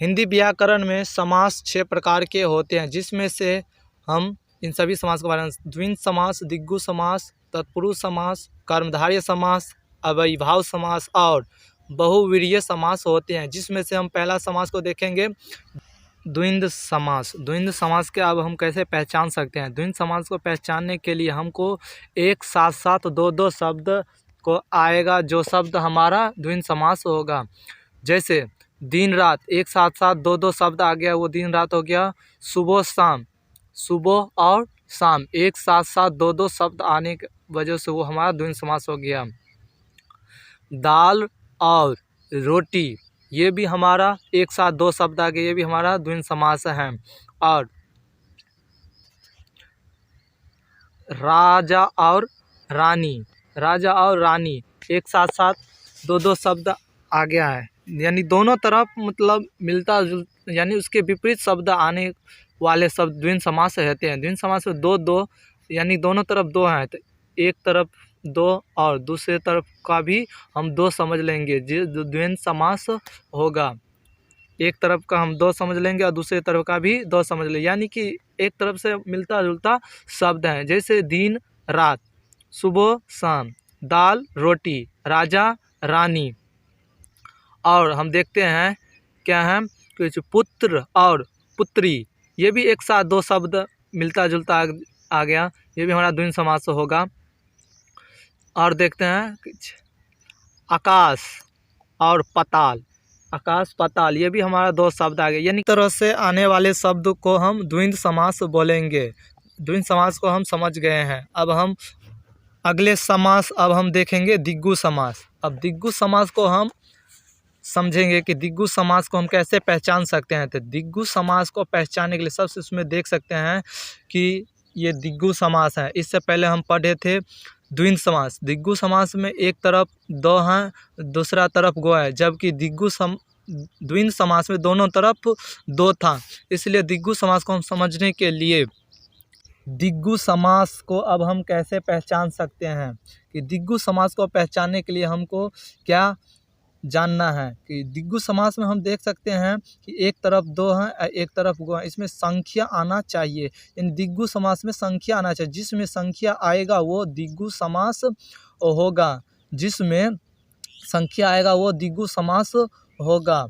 हिंदी व्याकरण में समास 6 प्रकार के होते हैं, जिसमें से हम इन सभी समास के बारे में द्वंद्व समास, दिग्गु समास, तत्पुरुष समास, कर्मधारय समास, अव्ययीभाव समास और बहुव्रीहि समास होते हैं। जिसमें से हम पहला समास को देखेंगे, द्वंद्व समास। द्वंद्व समास के अब हम कैसे पहचान सकते हैं? द्वंद्व समास को पहचानने के लिए हमको एक साथ साथ दो शब्द को आएगा, जो शब्द हमारा द्वंद्व समास होगा। जैसे दिन रात, एक साथ साथ दो शब्द आ गया, वो दिन रात हो गया। सुबह शाम, सुबह और शाम एक साथ साथ दो शब्द आने की वजह से वो हमारा द्वंद्व समास हो गया। दाल और रोटी, ये भी हमारा एक साथ दो शब्द आ गए, ये भी हमारा द्वंद्व समास है। और राजा और रानी, राजा और रानी एक साथ साथ दो दो शब्द आ गया है, यानी दोनों तरफ मतलब मिलता जुलता, यानी उसके विपरीत शब्द आने वाले शब्द द्वंद्व समास रहते हैं। द्वंद्व समास में दो यानी दोनों तरफ दो हैं, तो एक तरफ दो और दूसरे तरफ का भी हम दो समझ लेंगे, जो द्वंद्व समास होगा। एक तरफ का हम दो समझ लेंगे और दूसरे तरफ का भी दो समझ लेंगे, यानी कि एक तरफ से मिलता जुलता शब्द है। जैसे दिन रात, सुबह शाम, दाल रोटी, राजा रानी। और हम देखते हैं क्या है, कुछ पुत्र और पुत्री, ये भी एक साथ दो शब्द मिलता जुलता आ गया, ये भी हमारा द्वंद्व समास होगा। और देखते हैं कुछ आकाश और पाताल, आकाश पाताल, ये भी हमारा दो शब्द आ गए, यानी तरह से आने वाले शब्द को हम द्वंद्व समास बोलेंगे। द्वंद्व समास को हम समझ गए हैं। अब हम अगले समास अब हम देखेंगे दिग्गु समास। अब दिग्गु समास को हम समझेंगे कि दिग्गु समास को हम कैसे पहचान सकते हैं। तो दिग्गु समास को पहचानने के लिए सबसे उसमें देख सकते हैं कि ये दिग्गु समास है। इससे पहले हम पढ़े थे द्वंद्व समास। दिग्गु समास में एक तरफ दो हैं, दूसरा तरफ गो है, जबकि द्वंद्व समास में दोनों तरफ दो था। इसलिए दिग्गु समास को हम समझने के लिए दिग्गु समास को अब हम कैसे पहचान सकते हैं कि दिग्गु समास को पहचानने के लिए हमको क्या जानना है कि दिग्गु समास में हम देख सकते हैं कि एक तरफ दो हैं, एक तरफ गो है, इसमें संख्या आना चाहिए। इन दिग्गु समास में संख्या आना चाहिए, जिसमें संख्या आएगा वो दिग्गु समास होगा। जिसमें संख्या आएगा वो दिग्गु समास होगा।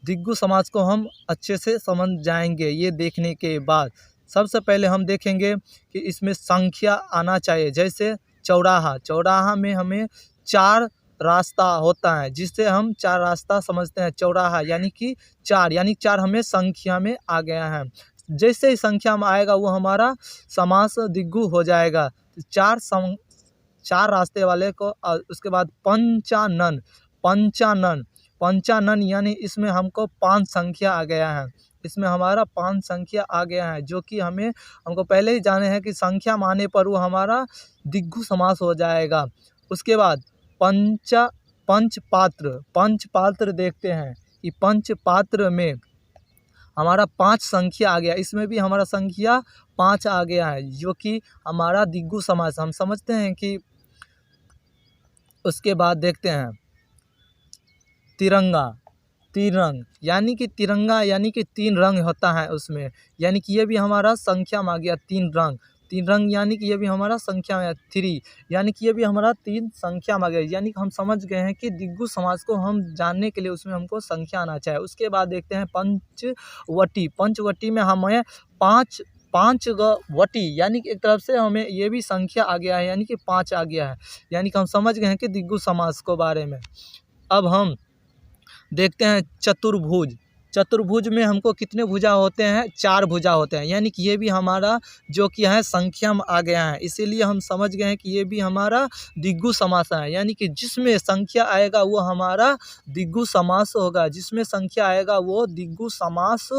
दिग्गु समास को हम अच्छे से समझ जाएंगे ये देखने के बाद। सबसे पहले हम देखेंगे कि इसमें संख्या आना चाहिए। जैसे चौराहा, चौराहा में हमें चार रास्ता होता है, जिससे हम चार रास्ता समझते हैं। चौराहा यानी कि चार, यानी चार हमें संख्या में आ गया है। जैसे ही संख्या में आएगा वो हमारा समास दिग्गु हो जाएगा। चार रास्ते वाले को। उसके बाद पंचानन, पंचानन, पंचानन यानी इसमें हमको 5 संख्या आ गया है। इसमें हमारा 5 संख्या आ गया है, जो कि हमको पहले ही जाने हैं कि संख्या में आने पर वो हमारा दिग्गु समास हो जाएगा। उसके बाद पंचपात्र, पंचपात्र देखते हैं कि पंचपात्र में हमारा 5 संख्या आ गया। इसमें भी हमारा संख्या 5 आ गया है, जो कि हमारा दिग्गु समास हम समझते हैं कि। उसके बाद देखते हैं तिरंगा, तीन रंग, यानी कि तिरंगा यानी कि 3 रंग होता है उसमें, यानी कि ये भी हमारा संख्या में आ गया 3 रंग। 3 रंग यानी कि ये भी हमारा संख्या में 3, यानी कि ये भी हमारा 3 संख्या में आ गया। यानी कि हम समझ गए हैं कि दिग्गु समास को हम जानने के लिए उसमें हमको संख्या आना चाहिए। उसके बाद देखते हैं पंचवटी। पंचवटी में हमें पाँच वटी, यानी कि एक तरफ से हमें ये भी संख्या आ गया है, यानी कि 5 आ गया है। यानी कि हम समझ गए हैं कि दिग्गु समास को बारे में। अब हम देखते हैं चतुर्भुज। चतुर्भुज में हमको कितने भुजा होते हैं? 4 भुजा होते हैं, यानी कि ये भी हमारा जो कि है संख्या में आ गया है। इसीलिए हम समझ गए हैं कि ये भी हमारा दिग्गु समास है, यानी कि जिसमें संख्या आएगा वो हमारा दिग्गु समास होगा। जिसमें संख्या आएगा वो दिग्गु समास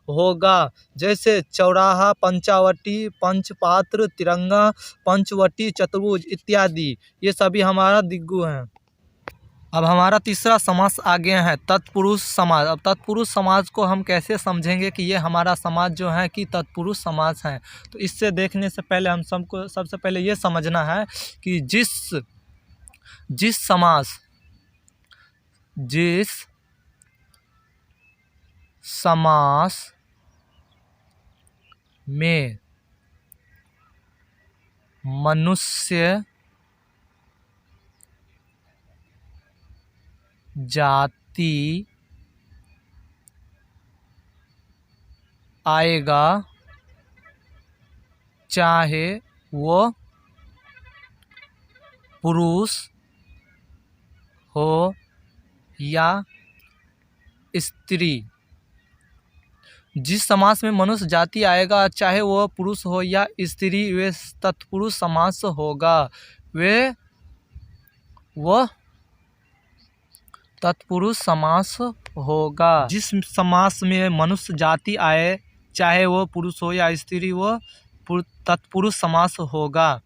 होगा। जैसे चौराहा, पंचावटी, पंचपात्र, तिरंगा, पंचवटी, चतुर्भुज इत्यादि, ये सभी हमारा दिग्गु हैं। अब हमारा तीसरा समास आ गया है तत्पुरुष समास। अब तत्पुरुष समास को हम कैसे समझेंगे कि ये हमारा समास जो है कि तत्पुरुष समास है। तो इससे देखने से पहले हम सबको सबसे पहले ये समझना है कि जिस समास में मनुष्य जाति आएगा, चाहे वो पुरुष हो या स्त्री। जिस समास में मनुष्य जाति आएगा, चाहे वह पुरुष हो या स्त्री, वे तत्पुरुष समास होगा। वह तत्पुरुष समास होगा। जिस समास में मनुष्य जाति आए, चाहे वो पुरुष हो या स्त्री, वो तत्पुरुष समास होगा।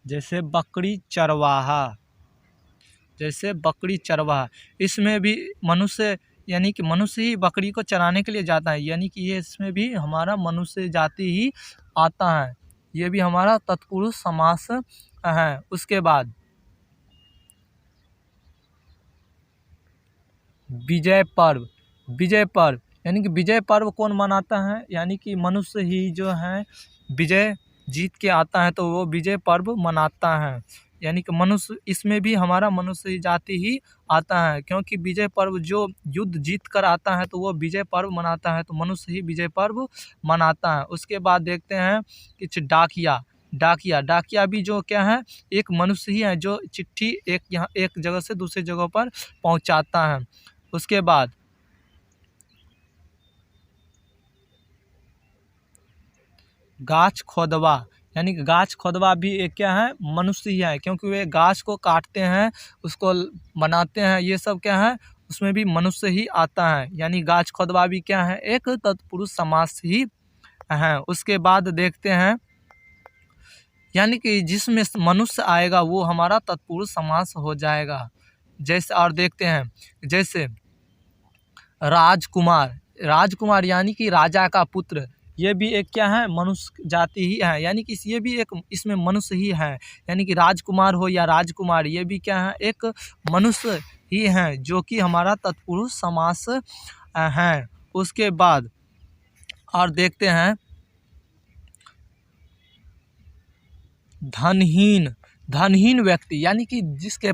जैसे बकरी चरवाहा, इसमें भी मनुष्य यानी कि मनुष्य ही बकरी को चराने के लिए जाता है, यानी कि ये इसमें भी हमारा मनुष्य जाति ही आता है, ये भी हमारा तत्पुरुष समास है। उसके बाद विजय पर्व, यानी कि विजय पर्व कौन मनाता है, यानी कि मनुष्य ही जो है विजय जीत के आता है तो वो विजय पर्व मनाता है, यानी कि मनुष्य, इसमें भी हमारा मनुष्य जाति ही आता है, क्योंकि विजय पर्व जो युद्ध जीत कर आता है तो वो विजय पर्व मनाता है, तो मनुष्य ही विजय पर्व मनाता है। उसके बाद देखते हैं कि डाकिया भी जो क्या है, एक मनुष्य ही है जो चिट्ठी एक जगह से दूसरी जगह पर पहुंचाता है। उसके बाद गाछ खोदवा, यानी कि गाछ खोदवा भी एक क्या है, मनुष्य ही है, क्योंकि वे गाछ को काटते हैं, उसको बनाते हैं, ये सब क्या है, उसमें भी मनुष्य ही आता है, यानी गाछ खोदवा भी क्या है, एक तत्पुरुष समास ही है। उसके बाद देखते हैं, यानी कि जिसमें मनुष्य आएगा वो हमारा तत्पुरुष समास हो जाएगा। जैसे और देखते हैं, जैसे राजकुमार यानी कि राजा का पुत्र, ये भी एक क्या है, मनुष्य जाति ही है, यानी कि ये भी एक इसमें मनुष्य ही है, यानी कि राजकुमार हो या राजकुमार, ये भी क्या है, एक मनुष्य ही है, जो कि हमारा तत्पुरुष समास है। उसके बाद और देखते हैं धनहीन व्यक्ति, यानी कि जिसके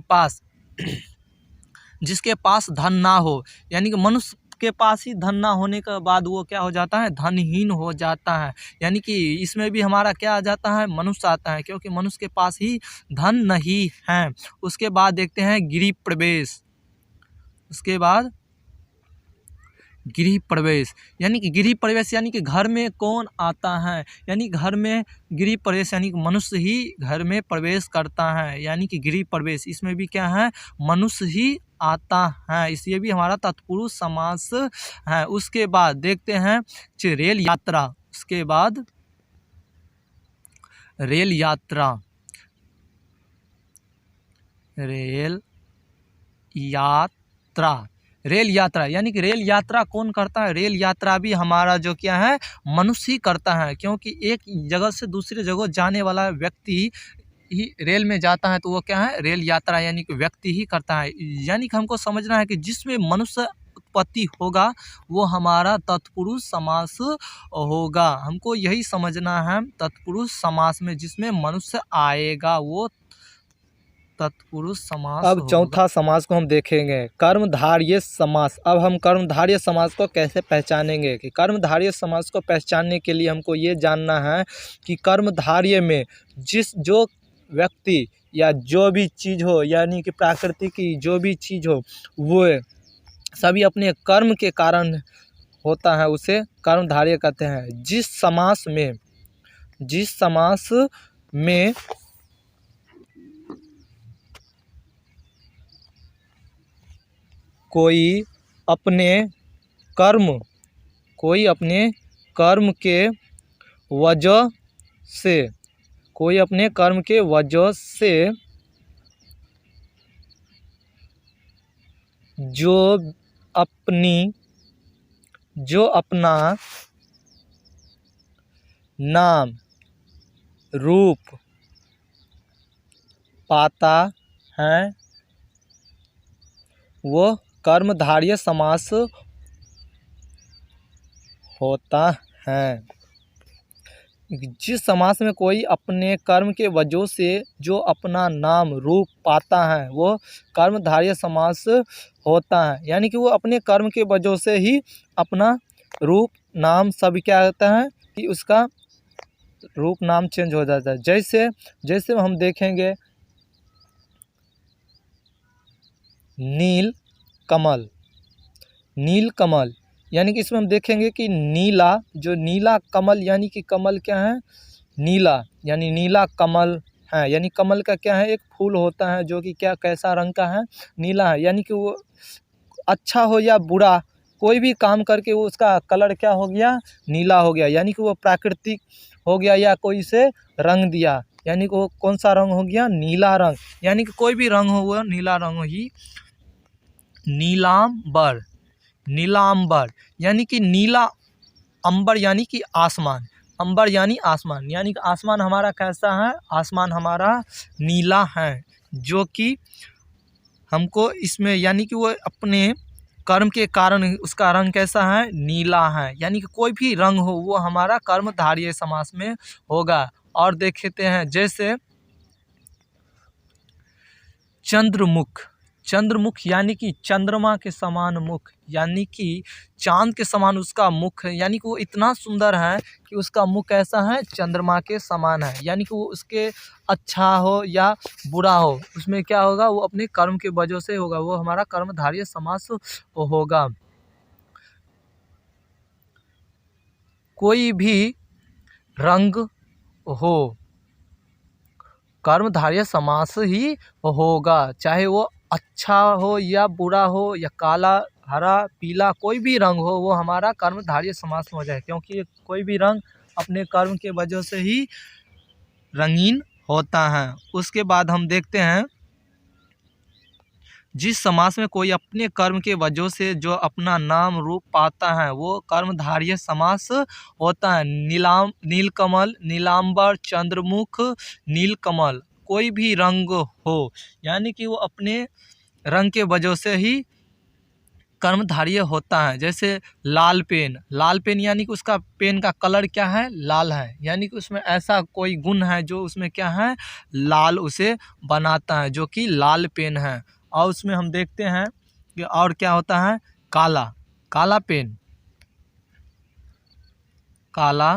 पास धन ना हो, यानी कि मनुष्य के पास ही धन ना होने के बाद वो क्या हो जाता है, धनहीन हो जाता है, यानी कि इसमें भी हमारा क्या आ जाता है, मनुष्य आता है, क्योंकि मनुष्य के पास ही धन नहीं है। उसके बाद देखते हैं गृह प्रवेश, यानी कि गृह प्रवेश यानी कि घर में कौन आता है, यानी घर में गृह प्रवेश यानी कि मनुष्य ही घर में प्रवेश करता है, यानी कि गृह प्रवेश, इसमें भी क्या है, मनुष्य ही आता है, इसलिए भी हमारा तत्पुरुष समास है। उसके बाद देखते हैं रेल यात्रा, उसके बाद रेल यात्रा, यानी कि रेल यात्रा कौन करता है, रेल यात्रा भी हमारा जो क्या है, मनुष्य ही करता है, क्योंकि एक जगह से दूसरी जगह जाने वाला व्यक्ति ही रेल में जाता है, तो वो क्या है, रेल यात्रा यानी कि व्यक्ति ही करता है, यानी कि हमको समझना है कि जिसमें मनुष्य उत्पत्ति होगा वो हमारा तत्पुरुष समास होगा, हमको यही समझना है, तत्पुरुष समास में जिसमें मनुष्य आएगा वो तत्पुरुष समास। अब चौथा समास को हम देखेंगे, कर्मधारय समास। अब हम कर्मधारय समास को कैसे पहचानेंगे, कि कर्मधारय समास को पहचानने के लिए हमको ये जानना है कि कर्मधारय में जो व्यक्ति या जो भी चीज़ हो, यानी कि प्रकृति की जो भी चीज़ हो, वो सभी अपने कर्म के कारण होता है, उसे कर्मधारय कहते हैं। जिस समास में कोई अपने कर्म के वजह से जो अपना नाम, रूप, पाता है वो कर्मधारय समास होता है। जिस समास में कोई अपने कर्म के वजह से जो अपना नाम रूप पाता है वो कर्मधारय समास होता है। यानी कि वो अपने कर्म के वजह से ही अपना रूप नाम सब क्या होता है कि उसका रूप नाम चेंज हो जाता है। जैसे हम देखेंगे नील कमल, नील कमल यानी कि इसमें हम देखेंगे कि नीला, जो नीला कमल यानी कि कमल क्या है, नीला, यानी नीला कमल है। यानी कमल का क्या है, एक फूल होता है जो कि क्या कैसा रंग का है, नीला है। यानी कि वो अच्छा हो या बुरा कोई भी काम करके वो उसका कलर क्या हो गया, नीला हो गया। यानी कि वो प्राकृतिक हो गया या कोई से रंग दिया, यानी कि वो कौन सा रंग हो गया, नीला रंग। यानी कि कोई भी रंग हो वो नीला रंग ही नीलांबर, नीलांबर यानी कि नीला अंबर यानी कि आसमान, अंबर यानी आसमान, यानी कि आसमान हमारा कैसा है, आसमान हमारा नीला है। जो कि हमको इसमें यानी कि वो अपने कर्म के कारण उसका रंग कैसा है, नीला है। यानी कि कोई भी रंग हो वो हमारा कर्मधारय समास में होगा। और देखते हैं जैसे चंद्रमुख, चंद्रमुख यानी कि चंद्रमा के समान मुख, यानी कि चांद के समान उसका मुख है। यानी कि वो इतना सुंदर है कि उसका मुख ऐसा है, चंद्रमा के समान है। यानी कि वो उसके अच्छा हो या बुरा हो उसमें क्या होगा, वो अपने कर्म के वजह से होगा, वो हमारा कर्मधारय समास होगा। कोई भी रंग हो कर्मधारय समास ही होगा, चाहे वो अच्छा हो या बुरा हो या काला हरा पीला कोई भी रंग हो वो हमारा कर्मधारय समास हो जाए, क्योंकि कोई भी रंग अपने कर्म के वजह से ही रंगीन होता है। उसके बाद हम देखते हैं जिस समास में कोई अपने कर्म के वजह से जो अपना नाम रूप पाता है वो कर्मधारय समास होता है। नीलकमल, नीलांबर, चंद्रमुख, नीलकमल कोई भी रंग हो, यानी कि वो अपने रंग के वजह से ही कर्मधारय होता है। जैसे लाल पेन, लाल पेन यानी कि उसका पेन का कलर क्या है, लाल है। यानी कि उसमें ऐसा कोई गुण है जो उसमें क्या है, लाल उसे बनाता है, जो कि लाल पेन है। और उसमें हम देखते हैं कि और क्या होता है, काला, काला पेन, काला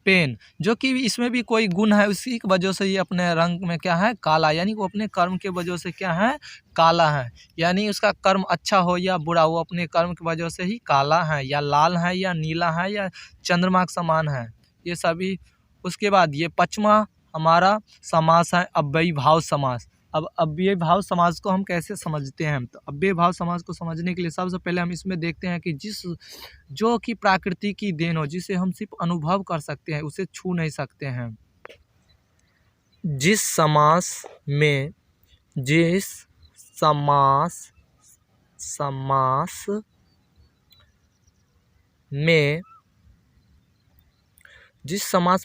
पेन, जो कि इसमें भी कोई गुण है उसी की वजह से ये अपने रंग में क्या है, काला, यानी कि वो अपने कर्म के वजह से क्या है, काला है। यानी उसका कर्म अच्छा हो या बुरा वो अपने कर्म की वजह से ही काला है, या लाल है, या नीला है, या चंद्रमा के समान है, ये सभी। उसके बाद ये पचमा हमारा समास है अव्ययी भाव समास। अब अव्ययी भाव समास को हम कैसे समझते हैं, तो अव्ययी भाव समास को समझने के लिए सबसे पहले हम इसमें देखते हैं कि जो कि प्रकृति की देन हो, जिसे हम सिर्फ अनुभव कर सकते हैं, उसे छू नहीं सकते हैं। जिस समास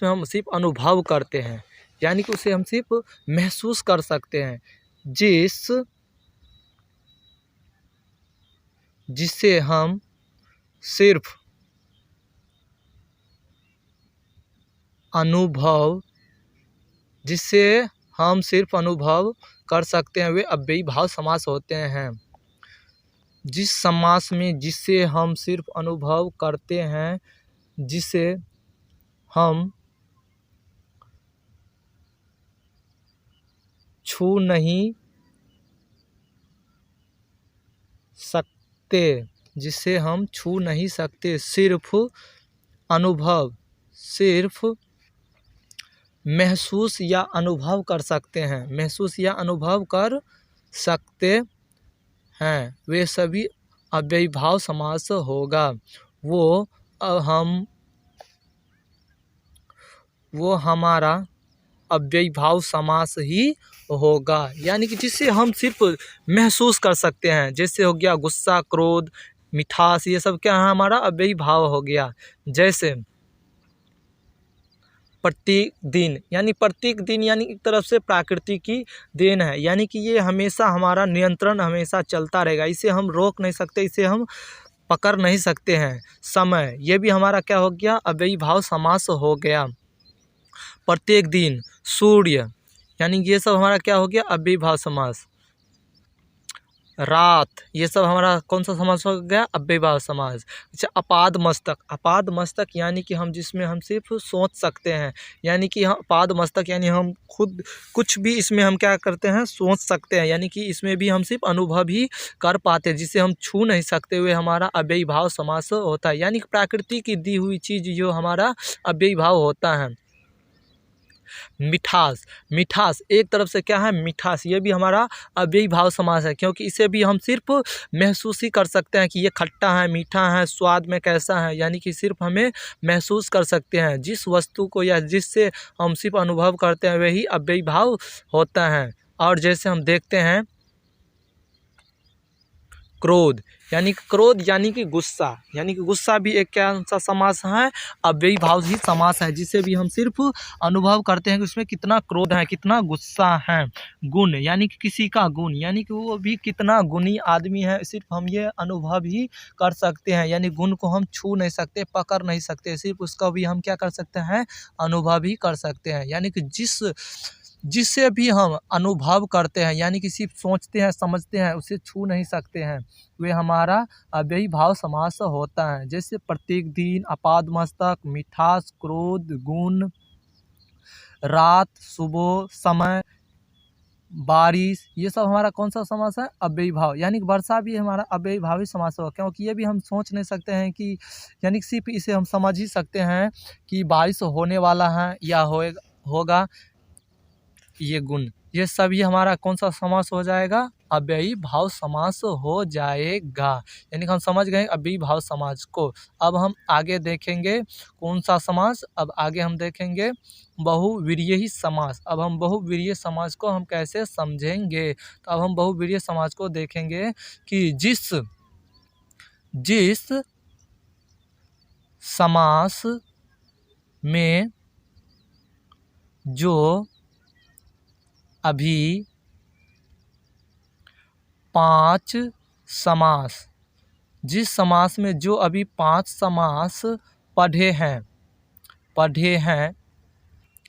में हम सिर्फ अनुभव करते हैं, यानी कि उसे हम सिर्फ महसूस कर सकते हैं। जिसे हम सिर्फ अनुभव कर सकते हैं वे अव्ययी भाव समास होते हैं। जिस समास में जिसे हम सिर्फ अनुभव करते हैं, जिसे हम छू नहीं सकते, जिसे हम छू नहीं सकते, सिर्फ अनुभव, सिर्फ महसूस या अनुभव कर सकते हैं, महसूस या अनुभव कर सकते हैं, वे सभी अव्ययी भाव समास होगा। वो हमारा अव्ययी भाव समास ही होगा, यानी कि जिसे हम सिर्फ महसूस कर सकते हैं। जैसे हो गया गुस्सा, क्रोध, मिठास, ये सब क्या है, हमारा अव्ययी भाव हो गया। जैसे प्रत्येक दिन, यानी प्रत्येक दिन यानी एक तरफ से प्रकृति की देन है, यानी कि ये हमेशा हमारा नियंत्रण हमेशा चलता रहेगा, इसे हम रोक नहीं सकते, इसे हम पकड़ नहीं सकते हैं। समय, ये भी हमारा क्या हो गया, अव्ययीभाव समास हो गया। प्रत्येक दिन, सूर्य, यानी ये सब हमारा क्या हो गया, अव्ययीभाव समास। रात, ये सब हमारा कौन सा समास हो गया, अव्ययीभाव समास। अच्छा, अपाद मस्तक, अपाद मस्तक यानी कि हम जिसमें हम सिर्फ सोच सकते हैं, यानी कि हम अपाद मस्तक यानी हम खुद कुछ भी इसमें हम क्या करते हैं, सोच सकते हैं, यानी कि इसमें भी हम सिर्फ अनुभव ही कर पाते हैं, जिसे हम छू नहीं सकते हुए हमारा अव्ययीभाव समास होता है, यानी कि प्रकृति की दी हुई चीज़ जो हमारा अव्ययीभाव होता है। मिठास, मिठास एक तरफ से क्या है, मिठास, ये भी हमारा अव्ययीभाव समास है, क्योंकि इसे भी हम सिर्फ महसूस ही कर सकते हैं कि ये खट्टा है, मीठा है, स्वाद में कैसा है, यानी कि सिर्फ हमें महसूस कर सकते हैं। जिस वस्तु को या जिससे हम सिर्फ अनुभव करते हैं वही अव्ययीभाव होता है। और जैसे हम देखते हैं क्रोध, यानी कि क्रोध यानी कि गुस्सा, यानी कि गुस्सा भी एक क्या सा समास है, अव्ययीभाव ही समास है, जिसे भी हम सिर्फ अनुभव करते हैं कि उसमें कितना क्रोध है, कितना गुस्सा है। गुण, यानी कि किसी का गुण, यानी कि वो भी कितना गुणी आदमी है, सिर्फ हम ये अनुभव ही कर सकते हैं, यानी गुण को हम छू नहीं सकते, पकड़ नहीं सकते, सिर्फ उसका भी हम क्या कर सकते हैं, अनुभव ही कर सकते हैं। यानी कि जिससे भी हम अनुभव करते हैं, यानी कि सिर्फ सोचते हैं, समझते हैं, उसे छू नहीं सकते हैं, वे हमारा अव्ययीभाव समास होता है। जैसे प्रत्येक दिन, अपाद मस्तक, मिठास, क्रोध, गुण, रात, सुबह, समय, बारिश, ये सब हमारा कौन सा समास है, अव्ययीभाव, यानी कि वर्षा भी हमारा अव्ययीभावी समास होगा, क्योंकि ये भी हम सोच नहीं सकते हैं कि, यानी कि सिर्फ इसे हम समझ ही सकते हैं कि बारिश होने वाला है या होगा। ये गुण, ये सभी हमारा कौन सा समास हो जाएगा, अव्ययीभाव समास हो जाएगा, यानी कि हम समझ गए अव्ययीभाव समास को। अब हम आगे देखेंगे कौन सा समास, अब आगे हम देखेंगे बहुव्रीहि समास। अब हम बहुव्रीहि समास को हम कैसे समझेंगे, तो अब हम बहुव्रीहि समास को देखेंगे कि जिस समास में जो अभी 5 समास, जिस समास में जो अभी 5 समास पढ़े हैं,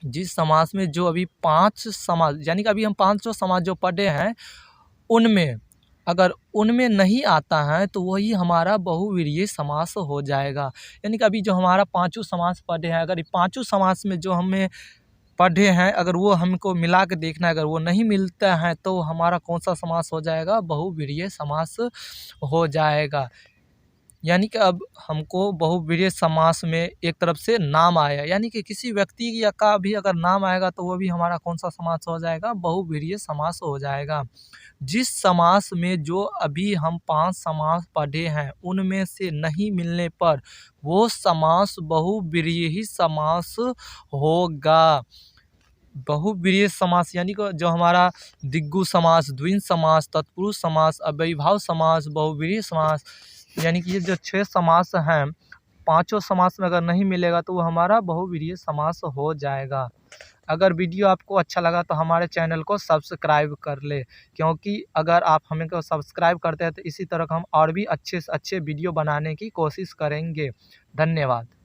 जिस समास में जो अभी 5 समास, यानी कि अभी हम 5 समास जो पढ़े हैं, उनमें अगर उनमें नहीं आता है तो वही हमारा बहुव्रीहि समास हो जाएगा। यानी कि अभी जो हमारा 5 समास पढ़े हैं, अगर 5 समास में जो हमें पढ़े हैं, अगर वो हमको मिला के देखना है, अगर वो नहीं मिलता है तो हमारा कौन सा समास हो जाएगा, बहुव्रीहि समास हो जाएगा। यानी कि अब हमको बहुव्रीहि समास में एक तरफ से नाम आया, यानी कि किसी व्यक्ति या का भी अगर नाम आएगा तो वो भी हमारा कौन सा समास हो जाएगा, बहुव्रीहि समास हो जाएगा। जिस समास में जो अभी हम 5 समास पढ़े हैं उनमें से नहीं मिलने पर वो समास बहुव्रीहि समास होगा। बहुव्रीहि समास यानी कि जो हमारा दिग्गु समास, द्विंद समास, तत्पुरुष समास, अव्ययीभाव समास, बहुव्रीहि समास, यानी कि ये जो 6 समास हैं, 5 समास में अगर नहीं मिलेगा तो वो हमारा बहुव्रीहि समास हो जाएगा। अगर वीडियो आपको अच्छा लगा तो हमारे चैनल को सब्सक्राइब कर ले, क्योंकि अगर आप हमें को सब्सक्राइब करते हैं तो इसी तरह हम और भी अच्छे से अच्छे वीडियो बनाने की कोशिश करेंगे। धन्यवाद।